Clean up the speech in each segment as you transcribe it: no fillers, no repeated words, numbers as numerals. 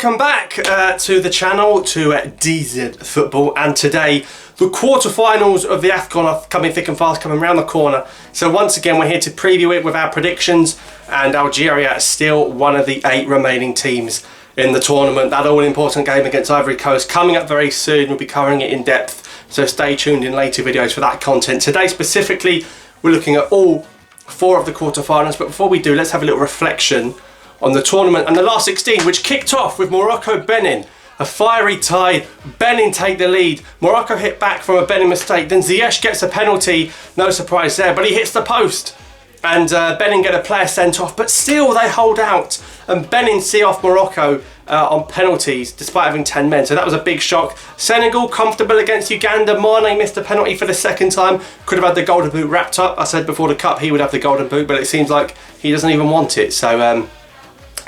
welcome back to the channel, to DZ Football, and today the quarterfinals of the Afcon are coming thick and fast, coming around the corner. So once again we're here to preview it with our predictions, and Algeria is still one of the 8 remaining teams in the tournament. That all-important game against Ivory Coast coming up very soon. We'll be covering it in depth, so stay tuned in later videos for that content. Today specifically we're looking at all 4 of the quarterfinals, but before we do, let's have a little reflection on the tournament and the last 16, which kicked off with Morocco-Benin. A fiery tie. Benin take the lead. Morocco hit back from a Benin mistake. Then Ziyech gets a penalty. No surprise there, but he hits the post. And Benin get a player sent off, but still they hold out. And Benin see off Morocco on penalties, despite having 10 men. So that was a big shock. Senegal comfortable against Uganda. Mane missed a penalty for the second time. Could have had the golden boot wrapped up. I said before the cup he would have the golden boot, but it seems like he doesn't even want it. So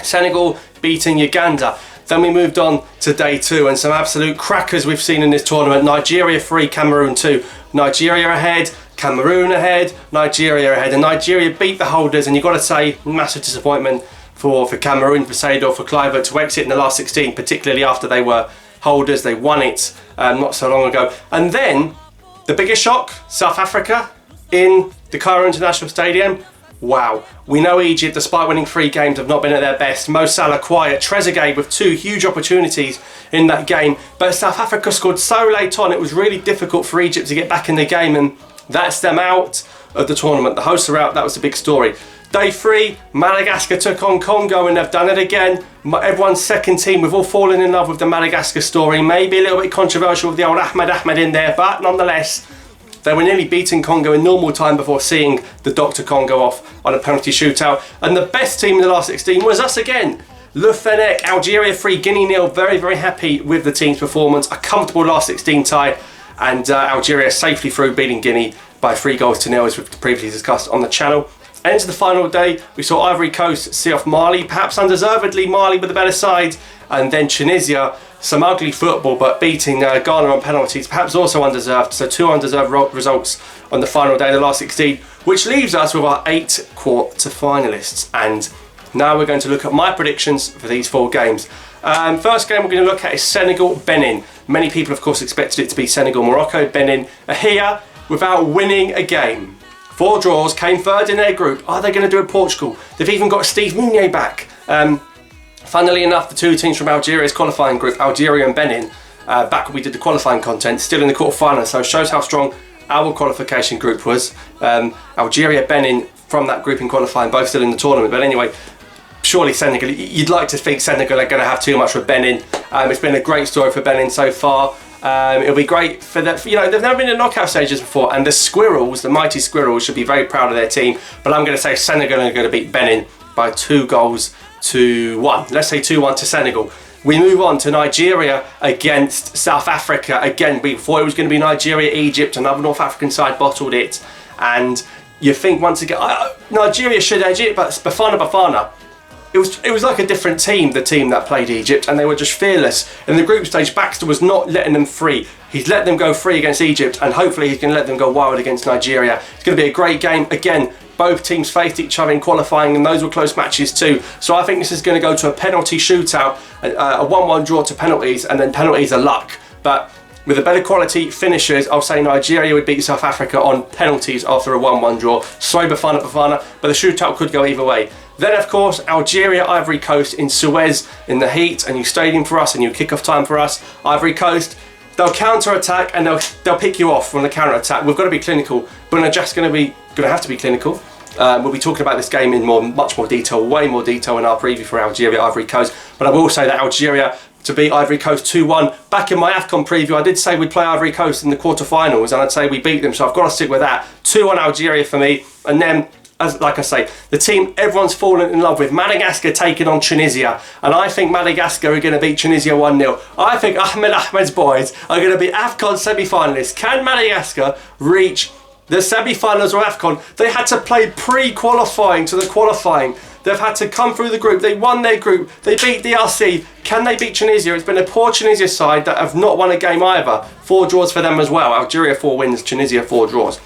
Senegal beating Uganda. Then we moved on to day 2 and some absolute crackers we've seen in this tournament. Nigeria 3, Cameroon 2. Nigeria ahead, Cameroon ahead, Nigeria ahead. And Nigeria beat the holders, and you've got to say, massive disappointment for Cameroon, for Seydou, for Clivert to exit in the last 16, particularly after they were holders. They won it not so long ago. And then the biggest shock, South Africa in the Cairo International Stadium. Wow, we know Egypt, despite winning 3 games, have not been at their best. Mo Salah quiet, Trezeguet with 2 huge opportunities in that game. But South Africa scored so late on, it was really difficult for Egypt to get back in the game, and that's them out of the tournament. The hosts are out, that was the big story. Day 3, Madagascar took on Congo, and they've done it again. Everyone's second team, we've all fallen in love with the Madagascar story. Maybe a little bit controversial with the old Ahmed in there, but nonetheless, they were nearly beating Congo in normal time before seeing the Dr. Congo off on a penalty shootout. And the best team in the last 16 was us again. Le Fennec, Algeria 3, Guinea 0. Very, very happy with the team's performance. A comfortable last 16 tie. And Algeria safely through, beating Guinea by 3-0, as we've previously discussed on the channel. Into the final day, we saw Ivory Coast see off Mali. Perhaps undeservedly, Mali with the better side. And then Tunisia, some ugly football, but beating Ghana on penalties, perhaps also undeserved. So 2 undeserved results on the final day, the last 16, which leaves us with our 8 quarter-finalists. And now we're going to look at my predictions for these 4 games. First game we're going to look at is Senegal Benin. Many people, of course, expected it to be Senegal Morocco. Benin are here without winning a game. 4 draws, came third in their group. Are they going to do it Portugal? They've even got Steve Mounier back. Funnily enough, the 2 teams from Algeria's qualifying group, Algeria and Benin, back when we did the qualifying content, still in the quarterfinals, so it shows how strong our qualification group was. Algeria, Benin from that group in qualifying, both still in the tournament. But anyway, surely Senegal, you'd like to think Senegal are going to have too much with Benin. It's been a great story for Benin so far. It'll be great for them. You know, they've never been in knockout stages before, and the Squirrels, the mighty Squirrels, should be very proud of their team. But I'm going to say Senegal are going to beat Benin by 2-1. Let's say 2-1 to Senegal. We move on to Nigeria against South Africa. Again, we thought it was going to be Nigeria, Egypt, another North African side bottled it. And you think once again, Nigeria should edge it, but Bafana. It was like a different team, the team that played Egypt, and they were just fearless. In the group stage, Baxter was not letting them free. He's let them go free against Egypt, and hopefully he's going to let them go wild against Nigeria. It's going to be a great game. Again, both teams faced each other in qualifying, and those were close matches too. So I think this is going to go to a penalty shootout, a 1-1 draw to penalties, and then penalties are luck. But with the better quality finishers, I'll say Nigeria would beat South Africa on penalties after a 1-1 draw. Sorry, Bafana, but the shootout could go either way. Then, of course, Algeria, Ivory Coast in Suez in the heat, a new stadium for us, a new kickoff time for us. Ivory Coast, they'll counter-attack and they'll pick you off from the counter-attack. We've got to be clinical, but we're just going to have to be clinical. We'll be talking about this game in much more detail, way more detail in our preview for Algeria, Ivory Coast. But I will say that Algeria to beat Ivory Coast 2-1. Back in my Afcon preview, I did say we'd play Ivory Coast in the quarterfinals, and I'd say we beat them, so I've got to stick with that. 2-1 Algeria for me, and then, like I say, the team everyone's fallen in love with, Madagascar taking on Tunisia, and I think Madagascar are going to beat Tunisia 1-0. I think Ahmed's boys are going to be Afcon semi-finalists. Can Madagascar reach the semi-finals of Afcon? They had to play pre-qualifying to the qualifying. They've had to come through the group. They won their group. They beat DRC. Can they beat Tunisia? It's been a poor Tunisia side that have not won a game either. 4 draws for them as well. Algeria 4 wins, Tunisia 4 draws.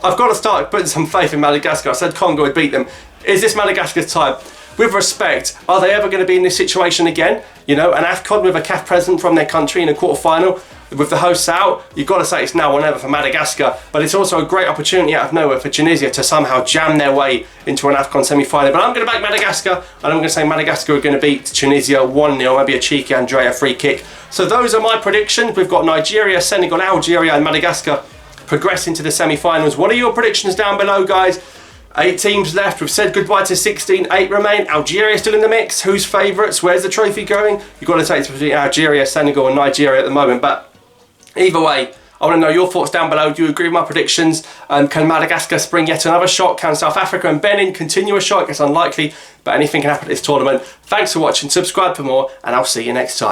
I've got to start putting some faith in Madagascar. I said Congo would beat them. Is this Madagascar's time? with respect, are they ever going to be in this situation again? You know, an Afcon with a CAF president from their country in a quarter-final, with the hosts out, you've got to say it's now or never for Madagascar, but it's also a great opportunity out of nowhere for Tunisia to somehow jam their way into an Afcon semi-final. But I'm going to back Madagascar, and I'm going to say Madagascar are going to beat Tunisia 1-0, maybe a cheeky Andrea free kick. So those are my predictions. We've got Nigeria, Senegal, Algeria and Madagascar progressing to the semi-finals. What are your predictions down below, guys? 8 teams left. We've said goodbye to 16. 8 remain. Algeria still in the mix. Who's favourites? Where's the trophy going? You've got to say it's between Algeria, Senegal and Nigeria at the moment. But either way, I want to know your thoughts down below. Do you agree with my predictions? Can Madagascar spring yet another shot? Can South Africa and Benin continue a shot? It's unlikely, but anything can happen at this tournament. Thanks for watching. Subscribe for more, and I'll see you next time.